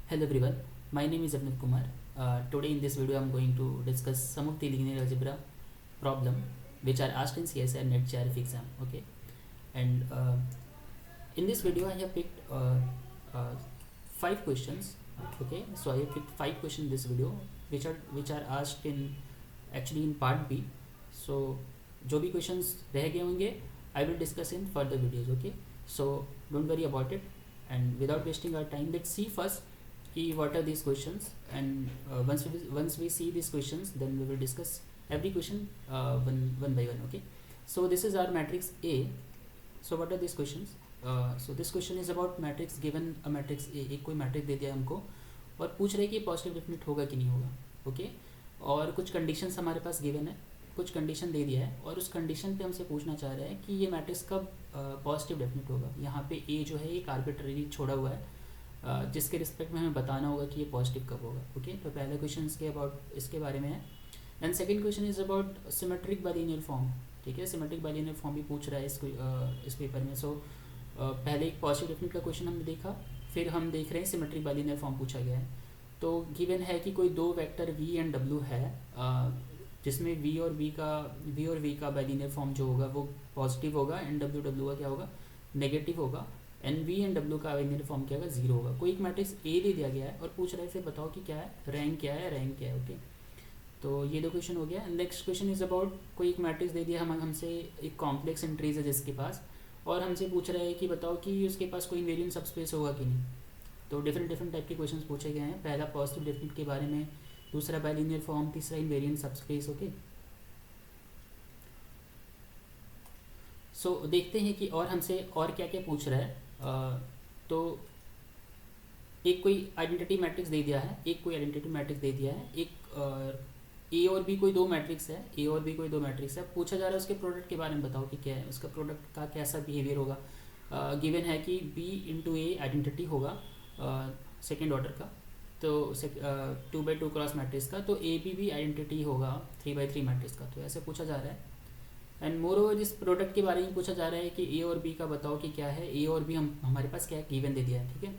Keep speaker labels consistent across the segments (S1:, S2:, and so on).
S1: Hello everyone, my name is Avinav Kumar. Today in this video I am going to discuss some of the linear algebra problem which are asked in CSIR NET JRF exam. Okay, and in this video I have picked 5 questions. Okay, so I have picked 5 questions in this video which are asked in actually in part B. So जो भी questions रह गए होंगे I will discuss in further videos. Okay, so don't worry about it, and without wasting our time, let's see first what are these questions, and once we see these questions, then we will discuss every question one by one. Okay, so this is our matrix A. So what are these questions? So this question is about matrix given a matrix A. एक कोई matrix दे दिया हमको और पूछ रहे कि positive definite होगा कि नहीं होगा. ओके, और कुछ कंडीशंस हमारे पास गिवन है, कुछ कंडीशन दे दिया है और उस कंडीशन पे हमसे पूछना चाह रहा है कि ये मैट्रिक्स कब पॉजिटिव डेफिनेट होगा. यहाँ पे ए जो है एक आर्बिट्ररी छोड़ा हुआ है जिसके रिस्पेक्ट में हमें बताना होगा कि ये पॉजिटिव कब होगा. ओके, तो पहला क्वेश्चन इसके बारे में है. And second question is about symmetric bilinear form. ठीक है, सिमेट्रिक बाइलिनियर फॉर्म भी पूछ रहा है इस पेपर में. सो पहले एक पॉजिटिव डेफिनेट का क्वेश्चन हमने देखा, फिर हम देख रहे हैं सिमेट्रिक बाइलिनियर फॉर्म पूछा गया है. तो गिवन है कि कोई दो वेक्टर v एंड w है जिसमें v और v का बाइलिनियर फॉर्म जो होगा वो पॉजिटिव होगा एंड w का क्या होगा, नेगेटिव होगा. एंड v एंड w का बाइलिनियर फॉर्म क्या होगा, 0 होगा. कोई एक मैट्रिक्स A दे दिया गया है और पूछ रहा है फिर बताओ कि क्या है, रैंक क्या है, रैंक क्या है. ओके, तो ये दो क्वेश्चन हो गया. नेक्स्ट क्वेश्चन इज अबाउट कोई एक मैट्रिक्स दे दिया हमसे, एक कॉम्प्लेक्स एंट्रीज है जिसके पास, और हमसे पूछ रहा है कि बताओ कि उसके पास कोई इनवेरिएंट सबस्पेस होगा कि नहीं. तो डिफरेंट टाइप के क्वेश्चंस पूछे गए हैं. पहला पॉजिटिव डेफिनेट के बारे में, दूसरा बाइलिनियर फॉर्म, तीसरा इनवेरिएंट सबस्पेस. ओके, सो देखते हैं कि और हमसे और क्या क्या पूछ रहा है. तो एक कोई आइडेंटिटी मैट्रिक्स दे दिया है, एक ए और बी कोई दो मैट्रिक्स है, पूछा जा रहा है उसके प्रोडक्ट के बारे में बताओ कि क्या है, उसका प्रोडक्ट का कैसा बिहेवियर होगा. गिवन है कि बी इंटू ए आइडेंटिटी होगा सेकेंड ऑर्डर का, तो 2x2 क्रॉस मैट्रिक्स का, तो ए बी भी आइडेंटिटी होगा 3x3 मैट्रिक्स का. तो ऐसे पूछा जा रहा है. एंड मोर ओवर इस प्रोडक्ट के बारे में पूछा जा रहा है कि ए और बी का बताओ कि क्या है. ए और बी हमारे पास क्या है, गिवन दे दिया है. ठीक है,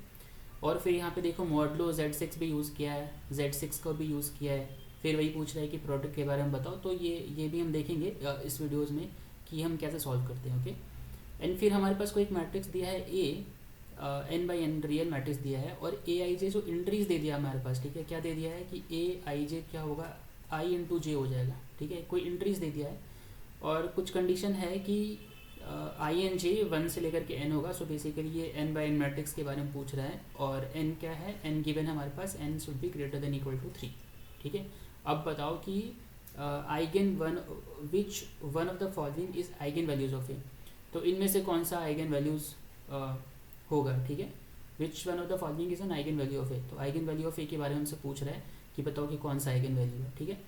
S1: और फिर यहाँ पे देखो मॉडलो Z6 भी यूज़ किया है, Z6 को भी यूज़ किया है. फिर वही पूछ रहा है कि प्रोडक्ट के बारे में बताओ. तो ये भी हम देखेंगे इस वीडियोज़ में कि हम कैसे सॉल्व करते हैं. ओके, एंड फिर हमारे पास कोई एक मैट्रिक्स दिया है ए, n/n रियल मैट्रिक्स दिया है, और ए आई जे जो इंट्रीज दे दिया हमारे पास. ठीक है, क्या दे दिया है कि ए आई जे क्या होगा, i इंटू जे हो जाएगा. ठीक है, कोई इंट्रीज दे दिया है और कुछ कंडीशन है कि आई एन जे 1 से लेकर के n होगा. सो बेसिकली ये n/n मैट्रिक्स के बारे में पूछ रहा है, और n क्या है, n गिवन है हमारे पास, n should be greater than equal to 3. ठीक है, अब बताओ कि eigen which one of the following is eigen values of A. तो इनमें से कौन सा आइगन वैल्यूज होगा. ठीक है, which one of the following is an eigen value of A. तो आइगन वैल्यू ऑफ ए के बारे में हमसे पूछ रहा है कि बताओ कि कौन सा आइगन वैल्यू है. ठीक है,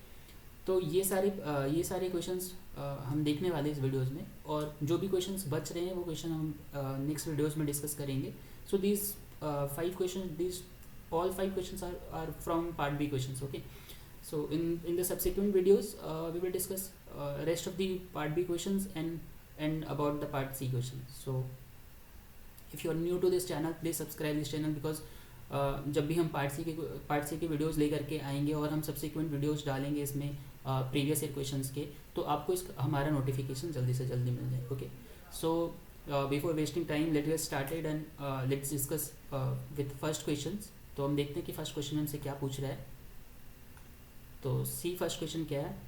S1: तो ये सारे क्वेश्चंस हम देखने वाले इस वीडियोस में, और जो भी क्वेश्चंस बच रहे हैं वो क्वेश्चन हम नेक्स्ट वीडियोस में डिस्कस करेंगे. So these 5 question, all 5 questions are from part B questions. Okay, so in the subsequent videos we will discuss rest of the part B questions and about the part C questions. So if you are new to this channel, please subscribe this channel, because जब भी हम part सी के videos लेकर के आएंगे और हम subsequent videos डालेंगे इसमें प्रीवियस ईयर क्वेश्चंस के, तो आपको हमारा नोटिफिकेशन जल्दी से जल्दी मिल जाए. Okay, so before wasting time let's get started and let's discuss with first questions. तो हम देखते हैं कि फर्स्ट क्वेश्चन हमसे क्या पूछ रहा है. तो सी फर्स्ट क्वेश्चन क्या है.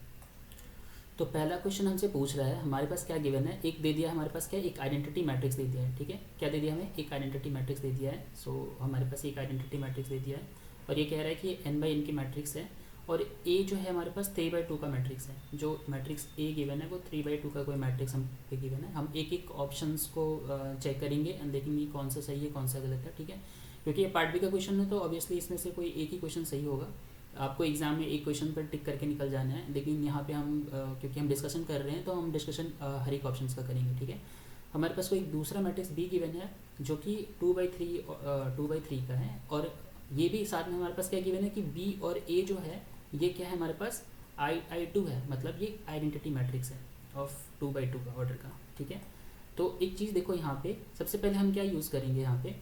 S1: तो पहला क्वेश्चन हमसे पूछ रहा है, हमारे पास क्या गिवन है, एक दे दिया है हमारे पास, क्या एक आइडेंटिटी मैट्रिक्स दे दिया है. ठीक है, क्या दे दिया हमें, एक आइडेंटिटी मैट्रिक्स दे दिया है. सो हमारे पास एक आइडेंटिटी मैट्रिक्स दे दिया है और ये कह रहा है कि ये n/n की मैट्रिक्स है, और ए जो है हमारे पास 3/2 का मैट्रिक्स है. जो मैट्रिक्स ए गिवन है वो 3/2 का कोई मैट्रिक्स हम पे गिवन है. हम एक एक ऑप्शंस को चेक करेंगे एंड देखेंगे कौन सा सही है कौन सा गलत है. ठीक है, क्योंकि ये पार्ट बी का क्वेश्चन है तो ऑब्वियसली इसमें से कोई एक ही क्वेश्चन सही होगा. आपको एग्जाम में एक क्वेश्चन पर टिक करके निकल जाना है, लेकिन यहाँ पे हम क्योंकि हम डिस्कशन कर रहे हैं तो हम डिस्कशन हर एक ऑप्शन का करेंगे. ठीक है, हमारे पास कोई दूसरा मैट्रिक्स बी गिवन है जो कि 2/3 का है, और ये भी साथ में हमारे पास क्या गिवन है कि बी और ए जो है ये क्या है हमारे पास I2 है, मतलब ये आइडेंटिटी मैट्रिक्स है ऑफ 2/2 का ऑर्डर का. ठीक है, तो एक चीज़ देखो यहाँ पे, सबसे पहले हम क्या यूज़ करेंगे, यहाँ पे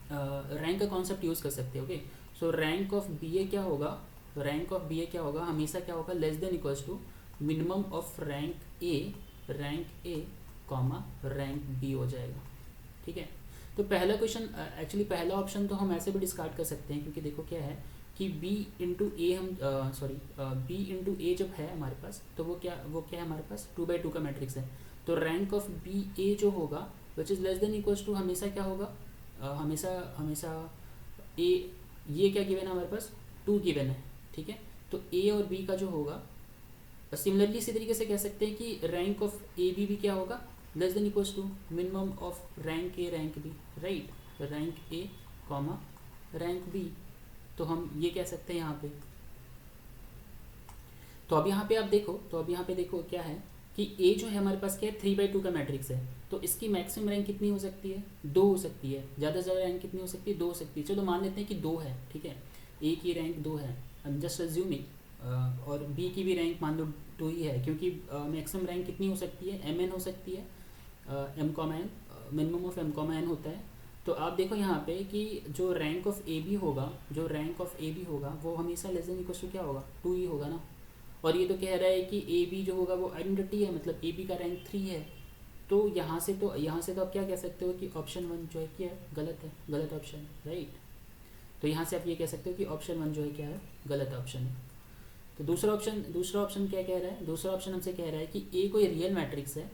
S1: रैंक का कॉन्सेप्ट यूज़ कर सकते हैं। Okay, so rank of B A क्या होगा, रैंक ऑफ बी ए क्या होगा, हमेशा क्या होगा, less than equals to minimum of rank A comma rank B हो जाएगा। ठीक है, तो पहला क्वेश्चन एक्चुअली पहला ऑप्शन तो हम ऐसे भी डिस्कार्ड कर सकते हैं, क्योंकि देखो क्या है कि b इंटू ए हम b इंटू ए जब है हमारे पास, तो वो क्या है हमारे पास 2/2 का मैट्रिक्स है। तो रैंक ऑफ बी ए जो होगा which is less than equals to हमेशा क्या होगा, हमेशा ए, ये क्या गिवन है हमारे पास 2 गिवन है। ठीक है, तो ए और बी का जो होगा, सिमिलरली इसी तरीके से कह सकते हैं कि रैंक ऑफ ए बी भी क्या होगा, less than equals to minimum of rank A rank B, right, rank A comma rank B. तो हम ये कह सकते हैं यहाँ पे। तो अब यहाँ पे देखो क्या है कि ए जो है हमारे पास क्या है 3/2 का मैट्रिक्स है, तो इसकी मैक्सिमम रैंक कितनी हो सकती है, 2 हो सकती है। ज़्यादा से ज़्यादा रैंक कितनी हो सकती है, 2 हो सकती है। चलो मान लेते हैं कि 2 है, ठीक है, ए की रैंक 2 है, आई एम जस्ट अज्यूमिंग, और बी की भी रैंक मान लो 2 ही है, क्योंकि मैक्सिमम रैंक कितनी हो सकती है, एम एन हो सकती है, M comma N, minimum of M comma N होता है। तो आप देखो यहाँ पे कि जो रैंक ऑफ ए बी होगा, वो हमेशा लेस देन इक्वल टू क्या होगा, 2 ही होगा ना। और ये तो कह रहा है कि ए बी जो होगा वो आइडेंटिटी है, मतलब ए बी का रैंक 3 है। तो यहाँ से तो आप क्या कह सकते हो कि ऑप्शन 1 जो है क्या है, गलत है, गलत ऑप्शन, राइट। तो यहाँ से आप ये कह सकते हो कि ऑप्शन 1 जो है क्या है, गलत ऑप्शन है। तो दूसरा ऑप्शन क्या कह रहा है, दूसरा ऑप्शन हमसे कह रहा है कि ए कोई रियल मैट्रिक्स है,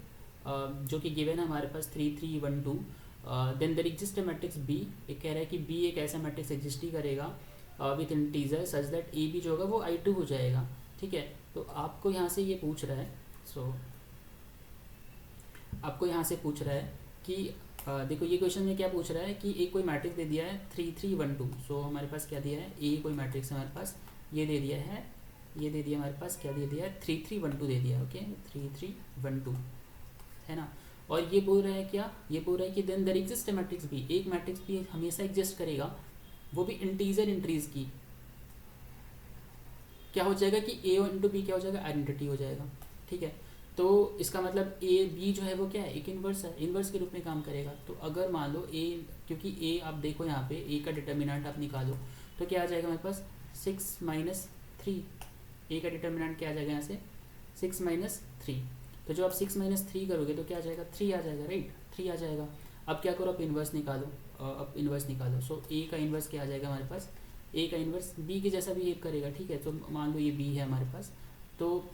S1: जो कि गिवन है हमारे पास 3 3 1 2, then there exist a matrix B. एक कह रहा है कि बी एक ऐसा मैट्रिक्स एग्जिस्ट ही करेगा with integer such that A B जो होगा वो I2 हो जाएगा। ठीक है, तो आपको यहाँ से ये पूछ रहा है, आपको यहाँ से पूछ रहा है कि देखो ये क्वेश्चन में क्या पूछ रहा है कि एक कोई मैट्रिक्स दे दिया है 3 3 1 2। सो हमारे पास क्या दिया है, ए कोई मैट्रिक्स हमारे पास ये दे दिया है, हमारे पास क्या दे दिया है, 3 3 1 2 दे दिया है। ओके, 3 3 1 2 है ना। और ये बोल रहा है क्या, ये बोल रहा है कि then there exist a matrix B, एक मैट्रिक्स बी हमेशा एग्जिस्ट करेगा, वो भी इंटीजर इंट्रीज की। क्या हो जाएगा कि ए इंटू बी क्या हो जाएगा, आइडेंटिटी हो जाएगा। ठीक है, तो इसका मतलब ए बी जो है वो क्या है, एक इन्वर्स है, इन्वर्स के रूप में काम करेगा। तो अगर मान लो ए, क्योंकि ए आप देखो यहाँ पे ए का डिटर्मिनेंट आप निकालो तो क्या आ जाएगा हमारे पास 6 - 3। ए का डिटर्मिनेंट क्या आ जाएगा यहाँ से 6 - 3। तो जो आप 6 - 3 करोगे तो क्या आ जाएगा, 3 आ जाएगा, राइट, 3 आ जाएगा। अब क्या करो, आप इन्वर्स निकालो, अब इन्वर्स निकालो। सो ए का इन्वर्स क्या आ जाएगा हमारे पास, ए का इन्वर्स बी के जैसा बिहेव करेगा। ठीक है, तो मान लो ये बी है हमारे पास, तो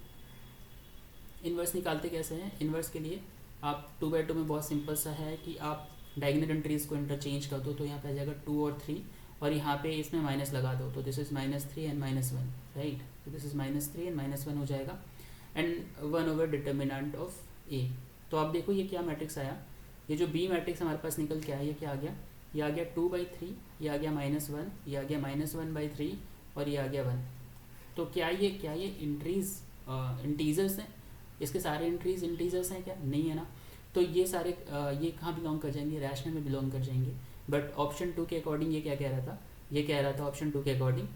S1: इन्वर्स निकालते कैसे हैं, इन्वर्स के लिए आप 2/2 में बहुत सिंपल सा है कि आप डायगोनल एंट्रीज को इंटरचेंज कर दो। तो यहाँ पे आ जाएगा 2 और 3, और यहाँ पे इसमें माइनस लगा दो, तो दिस इज़ -3 एंड -1, राइट। तो दिस इज़ -3 एंड -1 हो जाएगा, and 1 over determinant of A. तो आप देखो ये क्या मैट्रिक्स आया, ये जो बी मैट्रिक्स हमारे पास निकल के आया, ये क्या आ गया, ये आ गया 2/3, ये आ गया -1, ये आ गया -1/3, और ये आ गया 1। तो क्या ये इंटीजर्स हैं, इसके सारे एंट्रीज इंटीजर्स हैं क्या, नहीं है ना। तो ये सारे ये कहाँ बिलोंग कर जाएंगे, रैशनल में बिलोंग कर जाएंगे। बट ऑप्शन 2 के अकॉर्डिंग ये क्या कह रहा था, ये कह रहा था ऑप्शन 2 के अकॉर्डिंग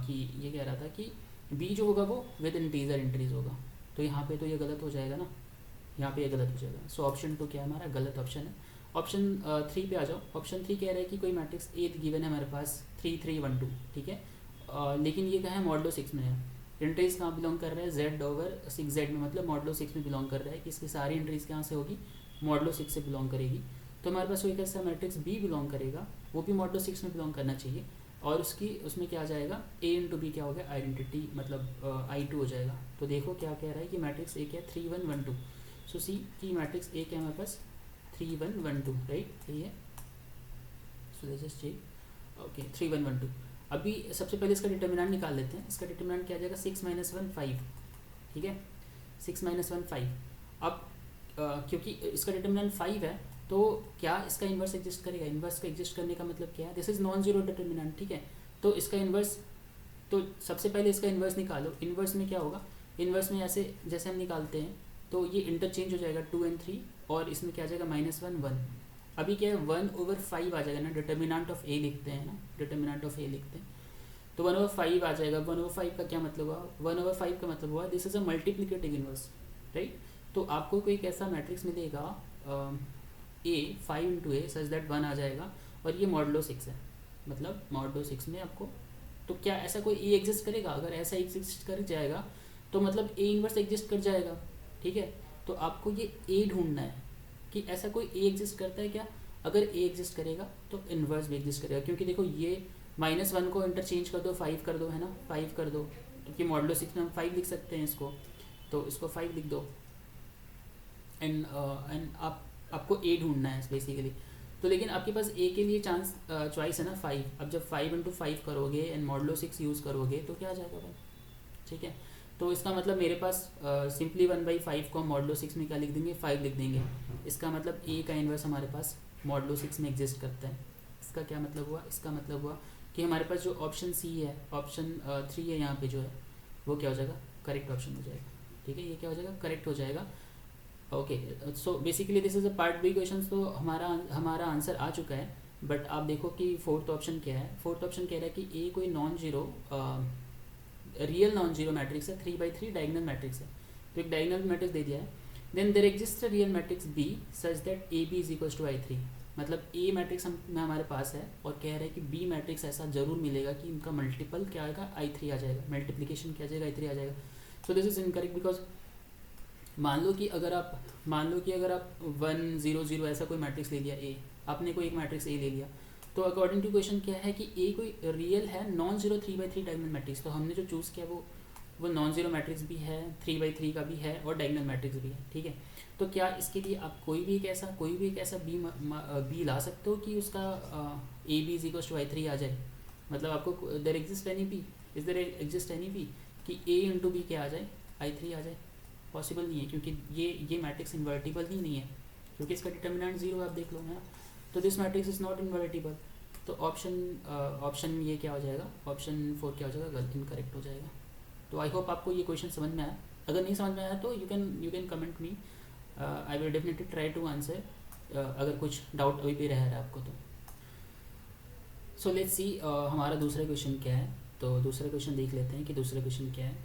S1: कि ये कह रहा था कि बी जो होगा वो विद इंटीजर एंट्रीज होगा। तो यहाँ पे तो ये गलत हो जाएगा ना, यहाँ पे ये गलत हो जाएगा। सो ऑप्शन 2 क्या है हमारा, गलत ऑप्शन है। ऑप्शन 3 पे आ जाओ। ऑप्शन 3 कह रहा है कि कोई मैट्रिक्स ए गिवन है हमारे पास 3 3 1 2, ठीक है, लेकिन ये क्या है, मॉडलो 6 में है। एंट्रीज कहाँ बिलोंग कर रहा है, Z ओवर 6Z में, मतलब मॉडलो 6 में बिलोंग कर रहा है कि इसकी सारी एंट्रीज कहाँ से होगी, मॉडलो 6 से बिलोंग करेगी। तो हमारे पास कोई कैसा मैट्रिक्स बी बिलोंग करेगा, वो भी मॉडलो 6 में बिलोंग करना चाहिए, और उसमें क्या आ जाएगा, ए इंटू बी क्या हो गया, आइडेंटिटी, मतलब I2 हो जाएगा। तो देखो क्या कह रहा है कि मैट्रिक्स ए क्या है 3 1 1 2। सो सी की मैट्रिक्स ए क्या है हमारे पास 3 1 1 2, राइट, यही है। So this is check, okay 3 1 1 2। अभी सबसे पहले इसका डिटर्मिनेंट निकाल लेते हैं। इसका डिटर्मिनेंट क्या आ जाएगा 6 - 1 5, ठीक है, 6 - 1 5। अब क्योंकि इसका डिटर्मिनेंट 5 है, तो क्या इसका इन्वर्स एग्जिस्ट करेगा, इन्वर्स का एग्जिस्ट करने का मतलब क्या है, this is non zero determinant, ठीक है। तो इसका इन्वर्स, तो सबसे पहले इसका इन्वर्स निकालो। इन्वर्स में क्या होगा, इन्वर्स में ऐसे जैसे हम निकालते हैं तो ये इंटरचेंज हो जाएगा 2 और 3, और इसमें क्या आ जाएगा -1 1। अभी क्या है 1 ओवर 5 आ जाएगा ना, डिटर्मिनेंट ऑफ ए लिखते हैं ना, डिटर्मिनेंट ऑफ ए लिखते हैं, तो 1 ओवर 5 आ जाएगा। 1 ओवर 5 का क्या मतलब हुआ, 1 ओवर 5 का मतलब हुआ this is a multiplicative inverse, right. तो आपको कोई कैसा मैट्रिक्स मिलेगा ए 5 इंटू ए सच दैट 1 आ जाएगा, और ये मॉडलो 6 है, मतलब मॉडलो 6 में आपको, तो क्या ऐसा कोई ए एग्जिस्ट करेगा? अगर ऐसा एग्जिस्ट कर जाएगा तो मतलब ए इन्वर्स एग्जिस्ट कर जाएगा, ठीक है। तो आपको ये ए ढूंढना है कि ऐसा कोई ए एग्जिस्ट करता है क्या। अगर ए एग्जिस्ट करेगा तो इन्वर्स भी एग्जिस्ट करेगा, क्योंकि देखो ये -1 को इंटरचेंज कर दो, 5 कर दो, है ना, 5 कर दो, क्योंकि मॉडलो 6 में हम 5 लिख सकते हैं इसको, तो इसको 5 लिख दो। एंड आपको ए ढूंढना है बेसिकली। तो लेकिन आपके पास ए के लिए चांस चॉइस है ना 5। अब जब 5 × 5 करोगे एंड मॉडलो 6 यूज़ करोगे तो क्या आ जाएगा भाई, ठीक है। तो इसका मतलब मेरे पास सिंपली 1/5 को मॉडलो 6 में क्या लिख देंगे, 5 लिख देंगे। इसका मतलब ए का इन्वर्स हमारे पास मॉडलो 6 में एग्जिस्ट करता है। इसका क्या मतलब हुआ, इसका मतलब हुआ कि हमारे पास जो ऑप्शन सी है, ऑप्शन 3 है यहाँ पे जो है, वो क्या हो जाएगा, करेक्ट ऑप्शन हो जाएगा, ठीक है। ये क्या हो जाएगा, करेक्ट हो जाएगा। Okay, so basically this is a part B question. तो हमारा आंसर आ चुका है। बट आप देखो कि फोर्थ ऑप्शन क्या है। फोर्थ ऑप्शन कह रहा है कि ए कोई non zero real non zero matrix है, 3/3 डायगोनल मैट्रिक्स है। तो एक डायगोनल मैट्रिक्स दे दिया है। Then there exist a real matrix B such that A B is equal to I3। मतलब ए मैट्रिक्स में हमारे पास है और कह रहे हैं कि बी मैट्रिक्स ऐसा जरूर मिलेगा कि इनका मल्टीपल क्या आएगा, I3 आ जाएगा, मल्टीप्लिकेशन क्या आ जाएगा, I3 आ जाएगा। सो दिस इज इनकरेक्ट बिकॉज मान लो कि अगर आप 1 0 0 ऐसा कोई मैट्रिक्स ले लिया ए, आपने कोई एक मैट्रिक्स ए ले लिया, तो अकॉर्डिंग टू क्वेश्चन क्या है कि ए कोई रियल है नॉन जीरो 3/3 डायगोनल मैट्रिक्स। तो हमने जो चूज़ किया वो नॉन जीरो मैट्रिक्स भी है, 3/3 का भी है और डायगोनल मैट्रिक्स भी है, ठीक है। तो क्या इसके लिए आप कोई भी एक ऐसा बी ला सकते हो कि उसका A B is equal to I3 आ जाए। मतलब आपको there exist any B, is there exist any B कि ए इंटू बी क्या आ जाए, I3 आ जाए। पॉसिबल नहीं है, क्योंकि ये मैट्रिक्स इन्वर्टिबल ही नहीं है, क्योंकि इसका डिटर्मिनेंट 0 आप देख लो है। तो this matrix is not invertible. तो ऑप्शन ये क्या हो जाएगा, ऑप्शन 4 क्या हो जाएगा, गलत, इनकरेक्ट हो जाएगा। तो आई होप आपको ये क्वेश्चन समझ में आया। अगर नहीं समझ में आया तो you can comment me, I will definitely try to answer अगर कुछ डाउट अभी भी रह रहा है आपको तो। सो लेट्स सी हमारा दूसरा क्वेश्चन क्या है। तो दूसरा क्वेश्चन देख लेते हैं कि दूसरा क्वेश्चन क्या है।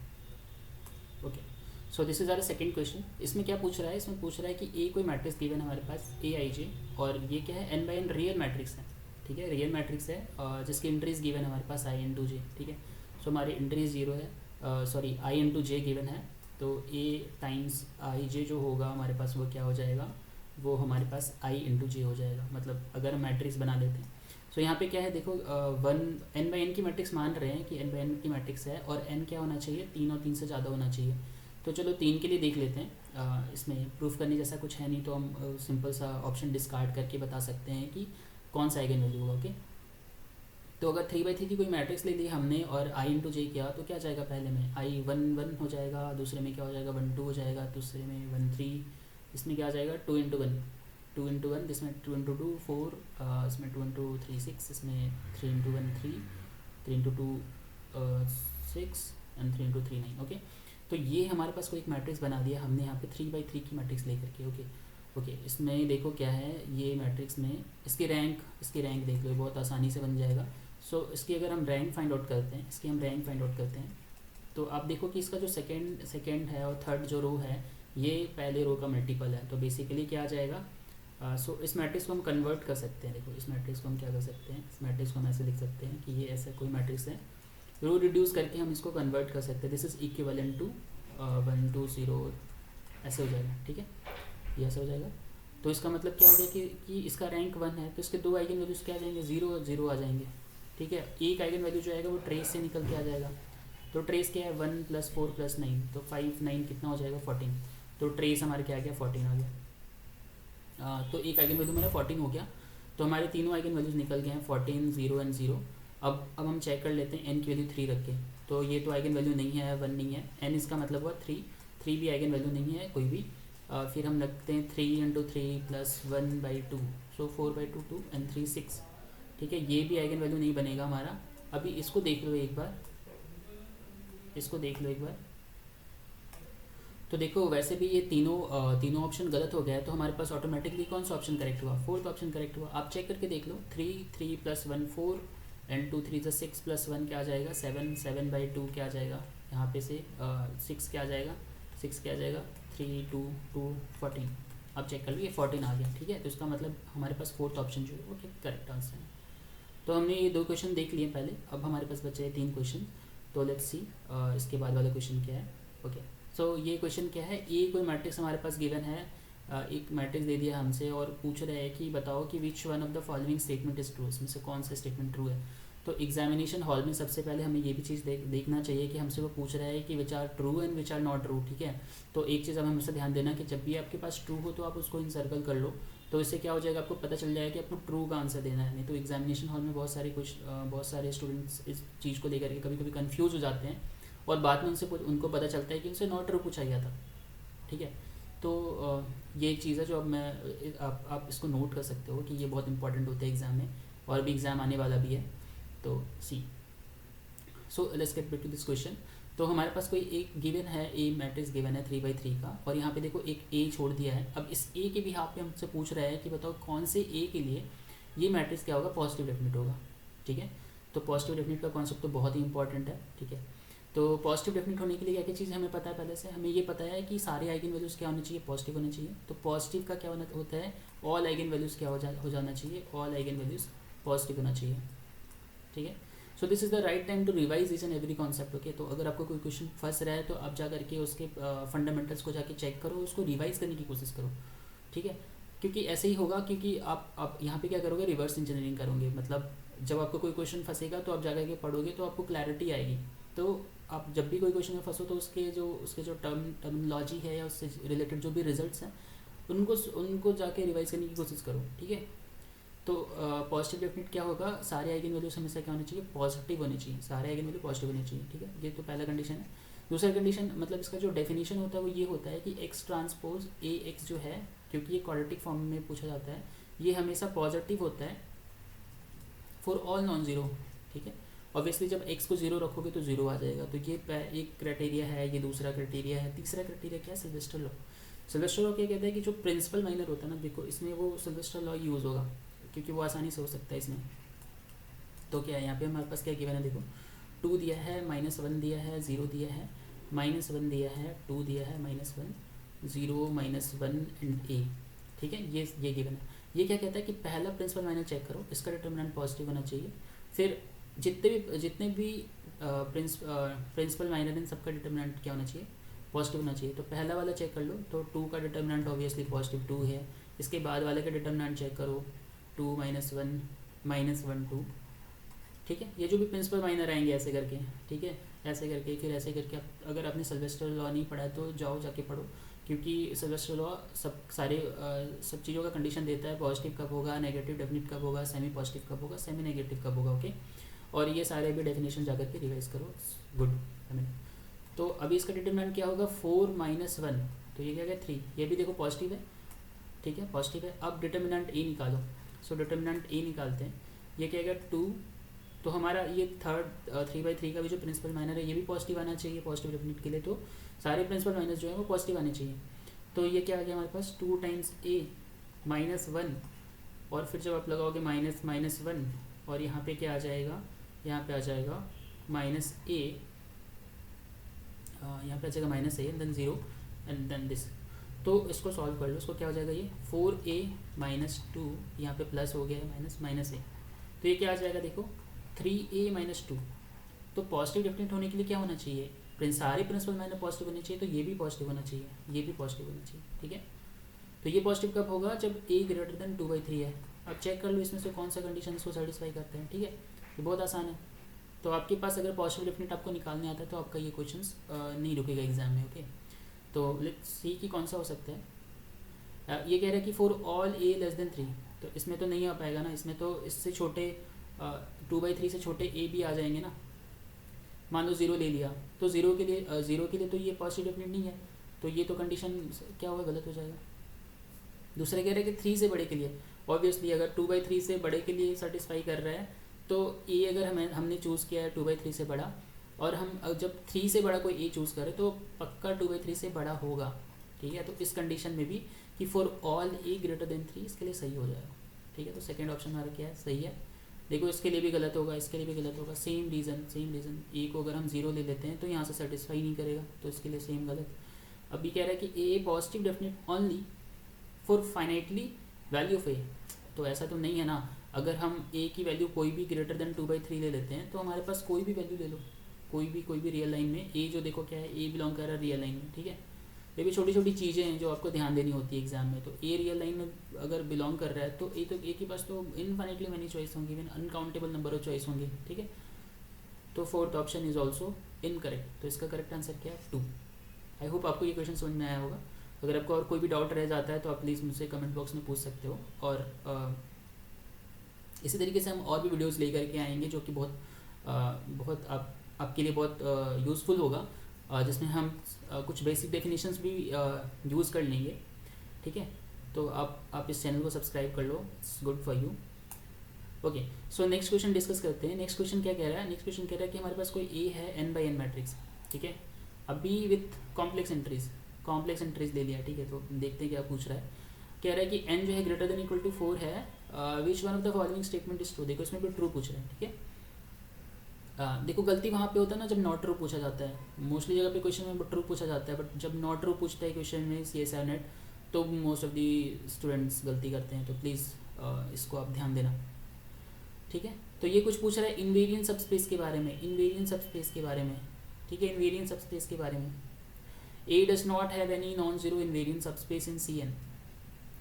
S1: Okay, so this is our second question. इसमें क्या पूछ रहा है, इसमें पूछ रहा है कि ए कोई मैट्रिक्स गिवन है हमारे पास AIJ, और ये क्या है, n/n रियल मैट्रिक्स है, ठीक है, रियल मैट्रिक्स है जिसकी एंट्रीज गिवन है हमारे पास I × J, ठीक है। सो हमारी एंट्रीज 0 है, सॉरी I × J गिवन है। तो A टाइम्स IJ जो होगा हमारे पास वो क्या हो जाएगा, वो हमारे पास I × J हो जाएगा। मतलब अगर हम मैट्रिक्स बना लेते हैं, सो यहाँ पे क्या है, देखो n/n की मैट्रिक्स मान रहे हैं कि n/n की मैट्रिक्स है और n क्या होना चाहिए, 3 और 3 से ज़्यादा होना चाहिए। तो चलो 3 के लिए देख लेते हैं। इसमें प्रूफ करने जैसा कुछ है नहीं, तो हम सिंपल सा ऑप्शन डिस्कार्ड करके बता सकते हैं कि कौन सा आइगन वैल्यू होगा। ओके, तो अगर 3/3 की कोई मैट्रिक्स ले ली हमने और I × J किया तो क्या जाएगा, पहले में I 1 1 हो जाएगा, दूसरे में क्या हो जाएगा 1 2 हो जाएगा, दूसरे में 1 3, इसमें क्या आ जाएगा 2 × 1 2 × 1, इसमें 2 × 2 4, इसमें 2 × 3 6, इसमें 3 × 1 3, 3 × 2 6 एंड 3 × 3 9। ओके, तो ये हमारे पास कोई एक मैट्रिक्स बना दिया हमने यहाँ पे 3/3 की मैट्रिक्स लेकर के। ओके, इसमें देखो क्या है, ये मैट्रिक्स में इसकी रैंक देख लो, बहुत आसानी से बन जाएगा। सो इसकी अगर हम रैंक फाइंड आउट करते हैं, तो आप देखो कि इसका जो सेकेंड है और थर्ड जो रो है ये पहले रो का मल्टीपल है। तो बेसिकली क्या आ जाएगा, सो इस मैट्रिक्स को हम कन्वर्ट कर सकते हैं। देखो इस मैट्रिक्स को हम क्या कर सकते हैं, इस मैट्रिक्स को हम ऐसे लिख सकते हैं कि ये ऐसा कोई मैट्रिक्स है, रो रिड्यूस करके हम इसको कन्वर्ट कर सकते हैं। दिस इज इक्विवेलेंट टू 1 2 0 ऐसे हो जाएगा, ठीक है, ये ऐसे हो जाएगा। तो इसका मतलब क्या हो गया कि इसका रैंक 1 है, तो इसके 2 आइगन वैल्यूज क्या आ जाएंगे, 0 0 आ जाएंगे, ठीक है। एक आइगन वैल्यू जो आएगा वो ट्रेस से निकल के आ जाएगा। तो ट्रेस क्या है, 1 + 4 + 9, तो 5 9 कितना हो जाएगा 14। तो ट्रेस हमारे क्या आ गया, 14 आ गया। तो एक आइगन वैल्यू मेरा 14 हो गया। तो हमारे तीनों आइगन वैल्यूज निकल गए हैं, 14 0 एंड 0। अब हम चेक कर लेते हैं n की वैल्यू 3 रख के। तो ये तो आइगन वैल्यू नहीं है, 1 नहीं है, n इसका मतलब हुआ 3 भी आइगन वैल्यू नहीं है कोई भी। फिर हम रखते हैं 3 × 3 + 1/2, सो 4/2 2 एंड 3 6, ठीक है। ये भी आइगन वैल्यू नहीं बनेगा हमारा। अभी इसको देख लो एक बार, तो देखो वैसे भी ये तीनों ऑप्शन गलत हो गया है। तो हमारे पास ऑटोमेटिकली कौन सा ऑप्शन करेक्ट हुआ, फोर्थ ऑप्शन करेक्ट हुआ। आप चेक करके देख लो, 3 + 1 4 एंड 2 3 6 + 1 क्या आ जाएगा 7, 7/2 क्या आ जाएगा यहाँ पे से 6 क्या आ जाएगा 3 2 2 14। आप चेक कर लो ये 14 आ गया, ठीक है। तो इसका मतलब हमारे पास फोर्थ ऑप्शन जो है वो करेक्ट आंसर है। तो हमने ये 2 क्वेश्चन देख लिए पहले, अब हमारे पास बचे हैं 3 क्वेश्चन। तो लेट्स सी इसके बाद वाला क्वेश्चन क्या है। ओके, सो ये क्वेश्चन क्या है, ए कोई मैट्रिक्स हमारे पास गिवन है, एक मैट्रिक्स दे दिया हमसे और पूछ रहे हैं कि बताओ कि विच one of the following statement is true, इसमें से कौन सा स्टेटमेंट ट्रू है। तो एग्जामिनेशन हॉल में सबसे पहले हमें ये भी चीज़ देखना चाहिए कि हमसे वो पूछ रहा है कि which are true and which are not true, ठीक है। तो एक चीज़ अब हमेशा ध्यान देना कि जब भी आपके पास ट्रू हो तो आप उसको इनसर्कल कर लो, तो इससे क्या हो जाएगा, आपको पता चल जाएगा कि आपको ट्रू का आंसर देना है। नहीं तो एग्जामिनेशन हॉल में बहुत सारे स्टूडेंट्स इस चीज़ को लेकर के कभी कभी कन्फ्यूज़ हो जाते हैं और बाद में उनको पता चलता है कि उनसे नॉट ट्रू पूछा गया था, ठीक है। तो ये एक चीज़ है जो अब मैं आप इसको नोट कर सकते हो कि ये बहुत इंपॉर्टेंट होता है एग्ज़ाम में, और अभी एग्ज़ाम आने वाला भी है। तो C, so let's get back to this question. तो हमारे पास कोई एक गिवन है, ए मैट्रिक्स गिवन है 3/3 का, और यहाँ पे देखो एक ए छोड़ दिया है। अब इस ए के भी हाथ पे हमसे पूछ रहा है कि बताओ कौन से ए के लिए ये मैट्रिक्स क्या होगा, पॉजिटिव डेफिनेट होगा, ठीक है। तो पॉजिटिव डेफिनेट का कॉन्सेप्ट तो बहुत ही इंपॉर्टेंट है, ठीक है। तो पॉजिटिव डेफिनेट होने के लिए क्या क्या चीज़ हमें पता है, पहले से हमें ये पता है कि सारे आइगन वैल्यूज़ क्या होने चाहिए, पॉजिटिव होने चाहिए। तो पॉजिटिव का क्या होता है, ऑल आइगन वैल्यूज़ क्या हो जाना चाहिए, ऑल आइगन वैल्यूज़ पॉजिटिव होना चाहिए, ठीक है। So this is the right time to revise each and every concept, okay. तो अगर आपको कोई क्वेश्चन फंस रहा है तो आप जा करके उसके फंडामेंटल्स को जाके चेक करो, उसको रिवाइज करने की कोशिश करो, ठीक है। क्योंकि ऐसे ही होगा, क्योंकि आप यहाँ पे क्या करोगे, रिवर्स इंजीनियरिंग करोगे। मतलब जब आपको कोई क्वेश्चन फंसेगा तो आप जा करके पढ़ोगे तो आपको क्लैरिटी आएगी। तो आप जब भी कोई क्वेश्चन में फंसो तो उसके जो टर्मिनोलॉजी है या उससे रिलेटेड जो भी रिजल्ट्स हैं उनको जाके रिवाइज करने की कोशिश करो, ठीक है। तो पॉजिटिव डेफिनेट क्या होगा, सारे आइगन वैल्यूज हमेशा क्या होने चाहिए, पॉजिटिव होने चाहिए, सारे आइगन वैल्यू पॉजिटिव होने चाहिए, ठीक है। ये तो पहला कंडीशन है। दूसरा कंडीशन, मतलब इसका जो डेफिनेशन होता है वो ये होता है कि एक्स ट्रांसपोज ए एक्स जो है, क्योंकि ये क्वाड्रेटिक फॉर्म में पूछा जाता है, ये हमेशा पॉजिटिव होता है फॉर ऑल नॉन ज़ीरो, ठीक है। ऑब्वियसली जब एक्स को जीरो रखोगे तो जीरो आ जाएगा, तो ये एक क्राइटेरिया है, ये दूसरा क्राइटेरिया है। तीसरा क्राइटेरिया क्या है, सिल्वेस्टर लॉ। सिल्वेस्टर लॉ क्या कहता है कि जो प्रिंसिपल माइनर होता है ना, देखो इसमें वो सिल्वेस्टर लॉ यूज़ होगा क्योंकि वो आसानी से हो सकता है इसमें। तो क्या है यहाँ पे हमारे पास क्या गिवन है, देखो 2 दिया है, -1 दिया है, 0 दिया है, -1 दिया है, 2 दिया है, -1, 0, -1 एंड ए, ठीक है। ये गिवन है। ये क्या कहता है कि पहला प्रिंसिपल माइनर चेक करो, इसका डिटर्मिनेंट पॉजिटिव होना चाहिए। फिर जितने भी प्रिंसिपल माइनर इन सबका डिटर्मिनेंट क्या होना चाहिए, पॉजिटिव होना चाहिए। तो पहला वाला चेक कर लो, तो 2 का डिटर्मिनेंट ऑब्वियसली पॉजिटिव 2 है। इसके बाद वाले का डिटर्मिनेंट चेक करो, 2 -1 -1 2, ठीक है। ये जो भी प्रिंसिपल माइनर आएंगे ऐसे करके, ठीक है, ऐसे करके फिर ऐसे करके। अगर आपने सिल्वेस्टर लॉ नहीं पढ़ा है तो जाओ जाके पढ़ो, क्योंकि सिल्वेस्टर लॉ सब चीज़ों का कंडीशन देता है, पॉजिटिव कब होगा, नेगेटिव डेफिनेट कब होगा, सेमी पॉजिटिव कब होगा, सेमी नेगेटिव कब होगा, ओके। और ये सारे भी डेफिनेशन जाकर के रिवाइज करो, गुड। तो अभी इसका डिटरमिनेंट क्या होगा, 4 -1, तो ये क्या है 3, ये भी देखो पॉजिटिव है, ठीक है, पॉजिटिव है। अब डिटरमिनेंट ए निकालो, सो डिटरमिनेंट ए निकालते हैं। ये क्या है 2, तो हमारा ये 3/3 का भी जो प्रिंसिपल माइनर है ये भी पॉजिटिव आना चाहिए पॉजिटिव डेफिनेट के लिए। तो सारे प्रिंसिपल माइनर जो है वो पॉजिटिव आने चाहिए। तो ये क्या आ गया हमारे पास, 2 टाइम्स ए -1, और फिर जब आप लगाओगे -1 और यहाँ पे क्या आ जाएगा, यहाँ पे आ जाएगा -a, यहाँ पे आ जाएगा -a then 0 and then this. तो इसको सॉल्व कर लो, इसको क्या हो जाएगा, ये 4a -2, यहाँ पे प्लस हो गया है -a, तो ये क्या आ जाएगा देखो 3a -2। तो पॉजिटिव डेफिनेट होने के लिए क्या होना चाहिए, सारे प्रिंसिपल माइनर पॉजिटिव होने चाहिए, तो ये भी पॉजिटिव होना चाहिए, ये भी पॉजिटिव होना चाहिए, ठीक है। तो ये पॉजिटिव कब होगा, जब a ग्रेटर देन 2/3 है। अब चेक कर लो इसमें से कौन सा कंडीशन इसको सेटिस्फाई करते हैं, ठीक है। ये बहुत आसान है। तो आपके पास अगर पॉजिटिव डेफिनेट आपको निकालने आता है तो आपका ये क्वेश्चंस नहीं रुकेगा एग्जाम में, ओके। तो लेट्स सी कि कौन सा हो सकता है। ये कह रहा है कि for all a less than 3, तो इसमें तो नहीं आ पाएगा ना, इसमें तो इससे छोटे 2/3 से छोटे a भी आ जाएंगे ना। मान लो 0 ले लिया, तो 0 के लिए तो ये पॉजिटिव डेफिनेट नहीं है, तो ये तो कंडीशन क्या होगा, गलत हो जाएगा। दूसरे कह रहे हैं कि 3 से बड़े के लिए, ऑब्वियसली अगर 2/3 से बड़े के लिए सेटिस्फाई कर रहा है तो ए अगर हमने चूज़ किया है 2/3 से बड़ा, और हम जब 3 से बड़ा कोई ए चूज़ करे तो पक्का 2/3 से बड़ा होगा, ठीक है। तो इस कंडीशन में भी कि for all A greater than 3, इसके लिए सही हो जाएगा, ठीक है। तो सेकेंड ऑप्शन हमारा क्या है, सही है। देखो इसके लिए भी गलत होगा, इसके लिए भी गलत होगा, सेम रीज़न। ए को अगर हम 0 ले लेते हैं तो यहाँ से सेटिस्फाई नहीं करेगा, तो इसके लिए सेम गलत। अभी कह रहा है कि A positive definite only for finitely value of A, तो ऐसा तो नहीं है ना। अगर हम ए की वैल्यू कोई भी ग्रेटर देन 2/3 ले लेते हैं तो हमारे पास कोई भी वैल्यू ले लो, कोई भी रियल लाइन में ए जो देखो क्या है, ए बिलोंग कर रहा है रियल लाइन में, ठीक है। ये भी छोटी छोटी चीज़ें हैं जो आपको ध्यान देनी होती है एग्जाम में। तो ए रियल लाइन में अगर बिलोंग कर रहा है तो ए के पास तो इनफाइनेटली मैनी चॉइस होंगी, even uncountable number of choice होंगे, ठीक है। तो fourth option is also incorrect. तो इसका करेक्ट आंसर क्या है? 2। आई होप आपको ये क्वेश्चन समझ में आया होगा। अगर आपको और कोई भी डाउट रह जाता है तो आप प्लीज़ मुझसे कमेंट बॉक्स में पूछ सकते हो। और इसी तरीके से हम और भी वीडियोस लेकर के आएंगे जो कि बहुत आपके लिए बहुत यूज़फुल होगा, जिसमें हम कुछ बेसिक डेफिनेशंस भी यूज़ कर लेंगे, ठीक है। तो आप इस चैनल को सब्सक्राइब कर लो, it's good for you. Okay, so next question discuss करते हैं। नेक्स्ट क्वेश्चन क्या कह रहा है? नेक्स्ट क्वेश्चन कह रहा है कि हमारे पास कोई ए है n/n मैट्रिक्स, ठीक है। अभी विथ कॉम्प्लेक्स एंट्रीज ले लिया, ठीक है। तो देखते हैं क्या पूछ रहा है। कह रहा है कि n जो है ग्रेटर देन इक्वल टू 4 है, which one of the following statement is true. देखो इसमें भी ट्रू पूछ रहा है, ठीक है। देखो गलती वहाँ पे होता है ना जब नॉट ट्रू पूछा जाता है। मोस्टली जगह पे क्वेश्चन में ट्रू पूछा जाता है, बट जब नॉट ट्रू पूछता है क्वेश्चन में CS और नेट, तो मोस्ट ऑफ दी स्टूडेंट्स गलती करते हैं। तो प्लीज़ इसको आप ध्यान देना, ठीक है। तो ये कुछ पूछ रहा है इनवेरिएंट सबस्पेस के बारे में, ठीक है। इनवेरिएंट सबस्पेस के बारे में, A does not have any non zero invariant subspace in CN।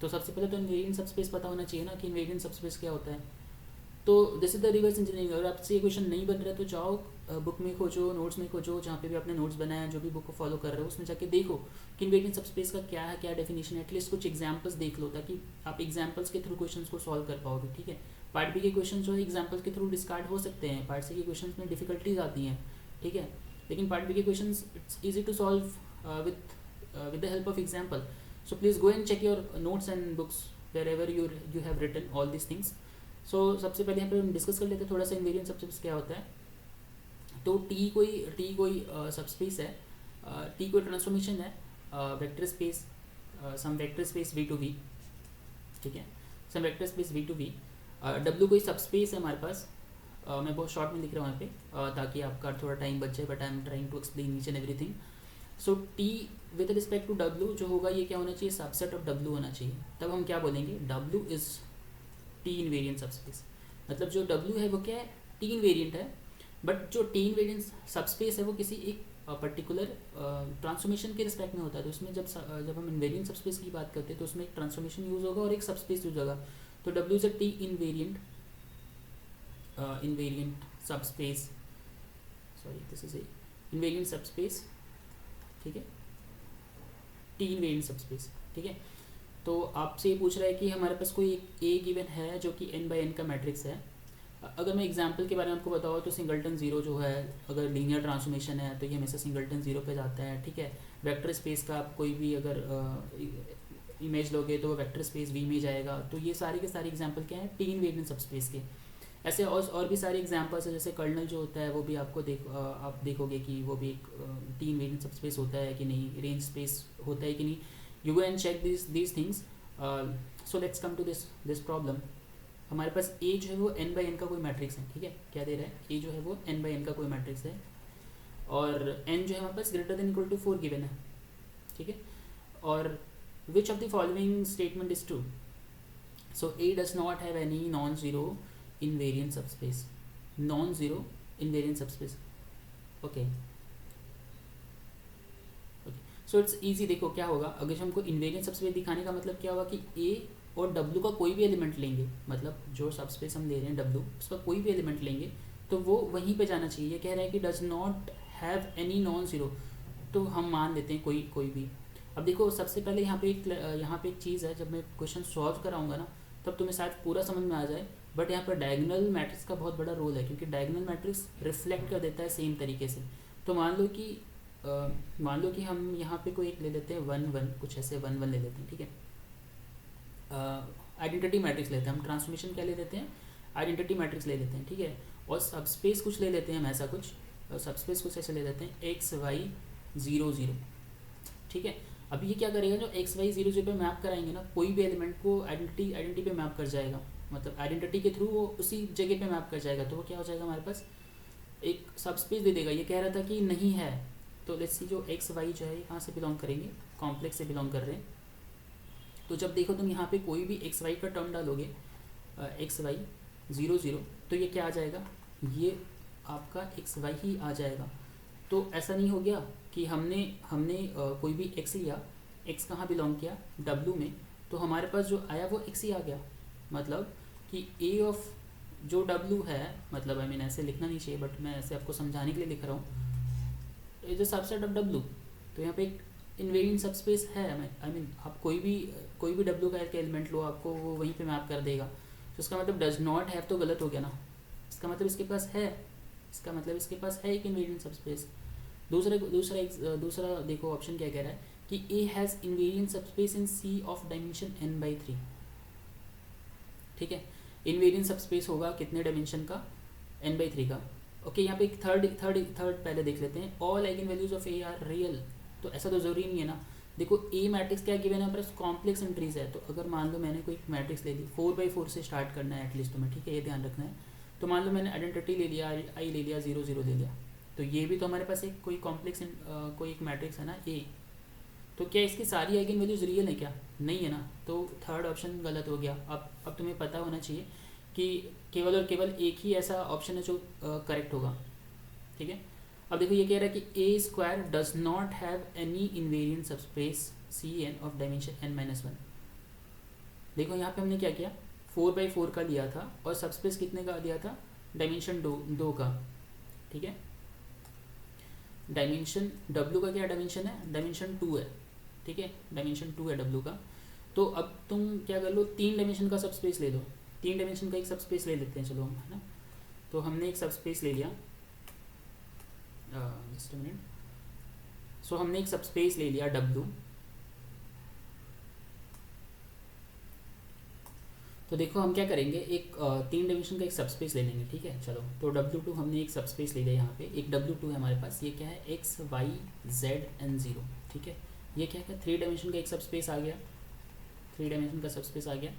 S1: तो सबसे पहले तो इनवेरिएंट सबस्पेस पता होना चाहिए ना कि इनवेरिएंट सबस्पेस क्या होता है। तो this is the reverse engineering. अगर आपसे ये क्वेश्चन नहीं बन रहा है तो जाओ बुक में खोजो, नोट्स में खोजो, जहाँ पे भी आपने नोट्स बनाया है, जो भी बुक को फॉलो कर रहे हो उसमें जाके देखो कि इनवेरिएंट सबस्पेस का क्या है, क्या डेफिनेशन है। एटलीस्ट कुछ एग्जांपल्स देख लो ताकि आप एग्जांपल्स के थ्रू क्वेश्चंस को सॉल्व कर पाओगे, ठीक है। पार्ट बी के क्वेश्चन जो है एग्जाम्पल्स के थ्रू डिस्कार्ड हो सकते हैं, पार्ट सी के क्वेश्चन में डिफिकल्टीज आती हैं, ठीक है। लेकिन पार्ट बी के question it's easy to solve with the help of example. So please go and check your notes and books wherever you have written all these things. So सबसे पहले यहाँ पे हम डिस्कस कर लेते हैं थोड़ा सा इनवेरिएंट सबस्पेस क्या होता है। तो टी कोई सबस्पेस है, टी कोई ट्रांसफॉर्मेशन है वेक्टर स्पेस, सम वेक्टर स्पेस V2V, ठीक है, सम वेक्टर स्पेस V2V। W कोई सबस्पेस है हमारे पास, मैं बहुत शॉर्ट में लिख रहा हूँ यहाँ पे ताकि आपका थोड़ा टाइम बच जाए, but I am trying to explain each and everything. So T with respect to W जो होगा ये क्या होना चाहिए? सबसेट ऑफ W होना चाहिए। तब हम क्या बोलेंगे? W is T invariant subspace. मतलब जो W है वो क्या है? टी इनवेरिएंट है, बट जो टी इनवेरिएंट सबस्पेस है वो किसी एक पर्टिकुलर ट्रांसफॉर्मेशन के रिस्पेक्ट में होता है। तो उसमें जब हम इनवेरिएंट सबस्पेस की बात करते हैं तो उसमें एक ट्रांसफॉर्मेशन यूज होगा और एक सबस्पेस यूज होगा। तो W is a T invariant subspace, sorry this is invariant subspace, ठीक है, टी इनवेरिएंट सबस्पेस, ठीक है। तो आपसे ये पूछ रहा है कि हमारे पास कोई एक ए गिवन है जो कि n/n का मैट्रिक्स है। अगर मैं एग्जांपल के बारे में आपको बताऊँ तो सिंगलटन जीरो जो है, अगर लीनियर ट्रांसफॉर्मेशन है तो ये हमेशा सिंगलटन जीरो पे जाता है, ठीक है। वेक्टर स्पेस का आप कोई भी अगर इमेज लोगे तो वेक्टर स्पेस V में जाएगा। तो ये सारे के सारे एग्जांपल क्या हैं? टी इनवेरिएंट सबस्पेस के। ऐसे और भी सारे एग्जांपल्स है, जैसे कर्नल जो होता है वो भी आपको आप देखोगे कि वो भी एक टी इनवेरिएंट सबस्पेस होता है कि नहीं, रेंज स्पेस होता है कि नहीं। You go and check these things. So let's come to this problem. हमारे पास ए जो है वो n/n का कोई मैट्रिक्स है, ठीक है। क्या दे रहा है? ए जो है वो n/n का कोई मैट्रिक्स है और n जो है हमारे पास greater than equal to 4 given है, ठीक है। और which of the following statement is true? So A does not have any non zero invariant subspace, non zero invariant subspace, okay. So it's easy. देखो क्या होगा, अगर हमको इनवेरिएंट सबस्पेस दिखाने का मतलब क्या होगा कि ए और W का कोई भी एलिमेंट लेंगे, मतलब जो सबस्पेस हम ले रहे हैं W उसका कोई भी एलिमेंट लेंगे तो वो वहीं पे जाना चाहिए। ये कह रहा है कि does not have any non zero, तो हम मान लेते हैं कोई भी। अब देखो सबसे पहले यहाँ पे एक चीज़ है, जब मैं क्वेश्चन सॉल्व कराऊंगा ना तब तुम्हें शायद पूरा समझ में आ जाए, बट यहाँ पर डायगोनल मैट्रिक्स का बहुत बड़ा रोल है, क्योंकि डायगोनल मैट्रिक्स रिफ्लेक्ट कर देता है सेम तरीके से। तो मान लो कि हम यहाँ पे कोई एक ले लेते हैं 1 1, कुछ ऐसे 1 1 ले लेते हैं, ठीक है। आइडेंटिटी मैट्रिक्स लेते हैं हम, ट्रांसफॉर्मेशन क्या ले लेते हैं? आइडेंटिटी मैट्रिक्स ले लेते हैं, ठीक है। और सबस्पेस कुछ ले लेते हैं हम, ऐसा कुछ सबस्पेस कुछ ऐसे ले लेते हैं x y 0 0, ठीक है। अब ये क्या करेगा, जो x y 0 0 पे मैप कराएंगे ना, कोई भी एलिमेंट को आइडेंटिटी पे मैप कर जाएगा, मतलब आइडेंटिटी के थ्रू वो उसी जगह पे मैप कर जाएगा। तो वो क्या हो जाएगा, हमारे पास एक सबस्पेस दे देगा। ये कह रहा था कि नहीं है, तो लेट्स सी जो x y जो है कहाँ से बिलोंग करेंगे? कॉम्प्लेक्स से बिलोंग कर रहे हैं। तो जब देखो तुम यहाँ पे कोई भी x y का टर्म डालोगे, x y 0 0, तो ये क्या आ जाएगा, ये आपका एक्स वाई ही आ जाएगा। तो ऐसा नहीं हो गया कि हमने हमने कोई भी एक्स लिया, एक्स कहाँ बिलोंग किया, डब्ल्यू में, तो हमारे पास जो आया वो एक्स ही आ गया। मतलब कि ए ऑफ जो डब्ल्यू है, मतलब आई मीन ऐसे लिखना नहीं चाहिए बट मैं ऐसे आपको समझाने के लिए लिख रहा हूँ, is a subset of W. तो यहाँ पे एक इन्वेरिएंट सबस्पेस है। आई मीन आप कोई भी डब्ल्यू का एक एलिमेंट लो, आपको वो वहीं पे मैप कर देगा। तो इसका मतलब डज नॉट हैव तो गलत हो गया ना, इसका मतलब इसके पास है, इसका मतलब इसके पास है एक इन्वेरिएंट सबस्पेस। दूसरा देखो ऑप्शन क्या कह रहा है कि A has invariant subspace in C of dimension n/3। ठीक है, इन्वेरिएंट सबस्पेस होगा कितने डायमेंशन का, n/3 का। ओके, यहाँ पे एक थर्ड पहले देख लेते हैं। All eigen values of A R real. तो ऐसा तो ज़रूरी नहीं है ना। देखो ए मैट्रिक्स क्या गिवन है, हमारे पास कॉम्प्लेक्स एंट्रीज है। तो अगर मान लो मैंने कोई मैट्रिक्स ले ली, 4x4 से स्टार्ट करना है एटलीस्ट तुम्हें, ठीक है, ये ध्यान रखना है। तो मान लो मैंने आइडेंटिटी ले लिया, आई ले लिया, 0 0 ले लिया, तो ये भी तो हमारे पास एक कोई कॉम्प्लेक्स कोई एक मैट्रिक्स है ना ए। तो क्या इसकी सारी आइगन वैल्यूज रियल है क्या, नहीं है ना, तो थर्ड ऑप्शन गलत हो गया। अब तुम्हें पता होना चाहिए कि केवल और केवल एक ही ऐसा ऑप्शन है जो करेक्ट होगा। ठीक है, अब देखो ये कह रहा है कि A square does not have any invariant subspace C n of dimension n-1। देखो यहाँ पे हमने क्या किया, 4x4 का लिया था और सबस्पेस कितने का लिया था, डायमेंशन 2 का। ठीक है, डायमेंशन डब्ल्यू का क्या डायमेंशन है, डायमेंशन 2 है। ठीक है, डायमेंशन 2 है डब्ल्यू का। तो अब तुम क्या कर लो, 3 डायमेंशन का सबस्पेस ले लो, 3 डायमेंशन का एक सबस्पेस ले लेते हैं चलो हम, है ना। तो हमने एक सबस्पेस ले लिया, जस्ट अ मिनट। सो हमने एक सबस्पेस ले लिया डब्ल्यू। तो देखो हम क्या करेंगे, एक 3 डायमेंशन का एक सबस्पेस ले लेंगे। ठीक है, चलो, तो W2 हमने एक सबस्पेस ले लिया। यहाँ पे एक W2 है हमारे पास, ये क्या है, x y z n 0। ठीक है, ये क्या है, 3 डायमेंशन का एक सबस्पेस आ गया, 3 डायमेंशन का सबस्पेस आ गया।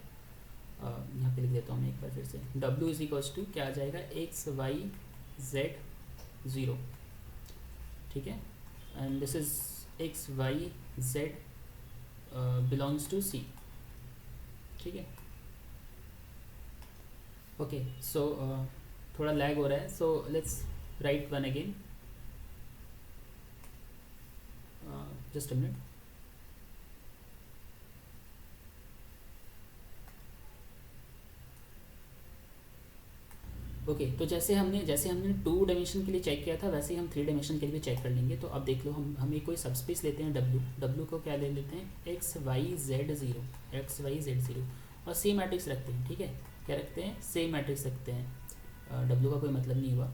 S1: यहाँ पे लिख देता हूँ मैं एक बार फिर से, W इज इक्वल्स टू क्या आ जाएगा, x y z 0। ठीक है, and this is x y z belongs to C। ठीक है, ओके। सो थोड़ा लैग हो रहा है, so let's write one again, just a minute. Okay, तो जैसे हमने 2 डायमेंशन के लिए चेक किया था, वैसे ही हम 3 डायमेंशन के लिए भी चेक कर लेंगे। तो अब देख लो, हम एक कोई सबस्पेस लेते हैं डब्ल्यू को क्या ले लेते हैं, x y z 0 और सेम मैट्रिक्स रखते हैं। ठीक है, क्या रखते हैं, सेम मैट्रिक्स रखते हैं। डब्ल्यू का कोई मतलब नहीं हुआ